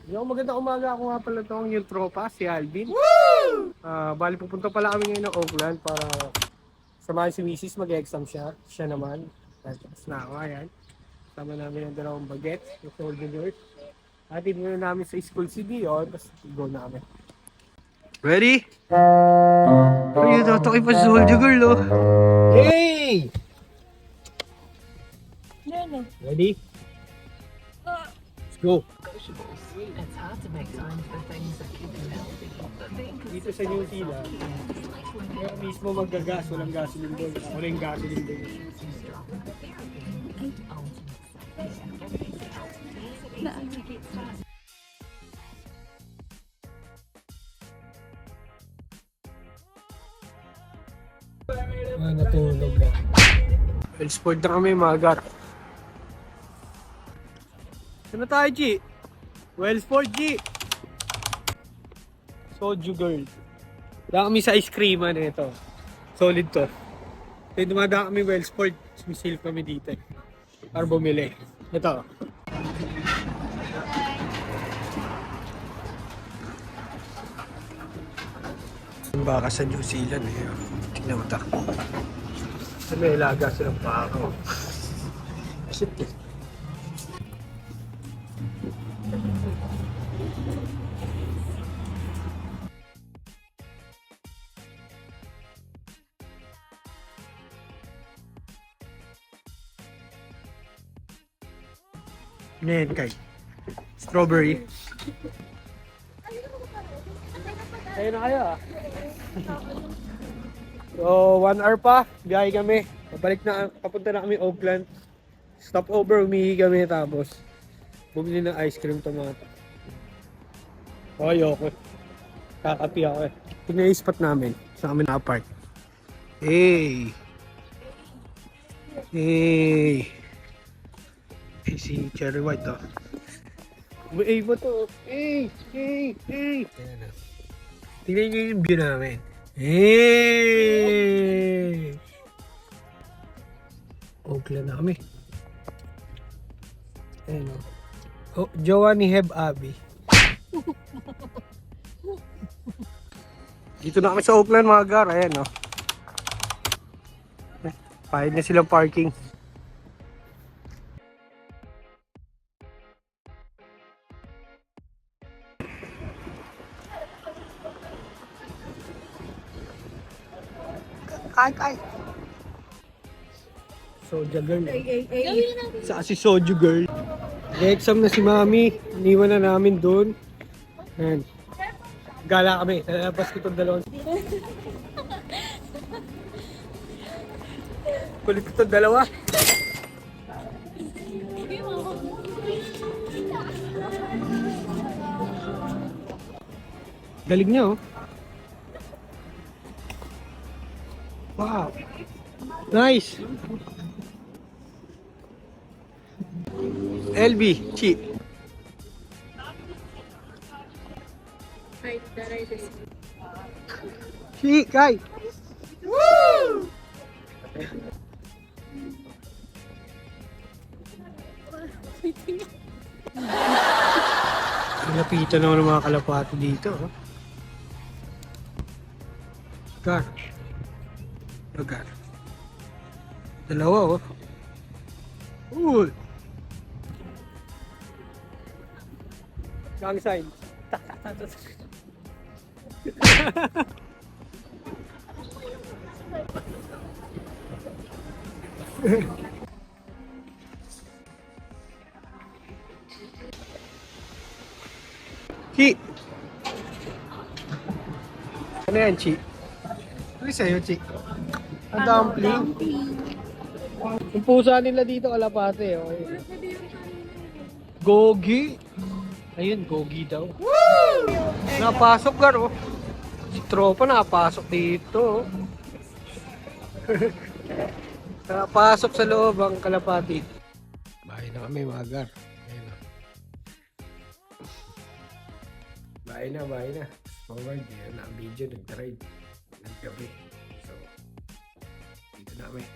Yung magandang umaga, ako nga pala itong yung tropa, si Alvin. Woo! Bali pupunta pala kami ngayon ng Oakland para samahan si Mrs. Mag-exam siya. Siya naman. Tapos na ako, ayan. Sama namin ang dalawang bagets, yung soldier. Atid muna namin sa school si Dion, tapos go na kami. Ready? Ay, tatakay pa si Soldier Girl, oh. Hey! Ready? Let's go! It's hard to make time for things that keep you healthy, but being Dito sa New Zealand, kaya mismo maggagas, walang gasoline doon. Ako na yung gasoline doon. Natulog na. Well, sport na kami mga gar. Ano tayo, G? Well, sport, G. Soju girl. Daan kami sa ice cream ito. Solid to. Kaya dumadaan kami well sport. Misil kami dito. Para bumili. Ito. Ang baka sa New Zealand, eh. Tingnan mo ta. May ilaga silang baka. Shit eh. Ngayon kay strawberry. Kayo na kayo ah. So 1 hour pa, biyahe kami. Pabalik na, papunta na kami Oakland. Stop over, umihi kami tapos bumili ng ice cream to mga to. Oh, ayoko. Kakapi ako eh. Tingnan yung spot namin. Sa kami na-park. Hey! Hey! Eh, si Cherry White, oh. May ba to? Hey! Hey! Hey! Ayan, oh. Tingnan nyo yung view namin. Hey! Oakland na kami. Ayan o. Oh, jowa ni Heb Abi. Dito na kami sa Oakland mga gar. Ayan o. Pahid na silang parking. Kay. Soja girl. Sa si Soju girl. Exam na si Mami. Iniwan na namin doon. Ayan. Gala kami. Nalabas ko itong dalawang. Kulit ko itong dalawa. Galing niya oh. Wow. Nice. LB, Chi. Chi, Kai. Woo! Lapitan naman ng mga kalapati dito. Oh. Gar. Gar. Dalawa oh. Uy. Gang sign. Chi. Ano yan, Chi? Ano sa'yo, Chi? Ang dumpling. Yung pusa nila dito, kalapate. Okay. Gogi. Ayun, Gogi daw. Woo! Napasok gar, oh. Si tropa napasok dito. Napasok sa loob ang kalapati. Bahay na kami, mga gar. Ayun na. Bahay na. Forward, yan na ang video, nag-drive. Naggabi. So, dito na kami.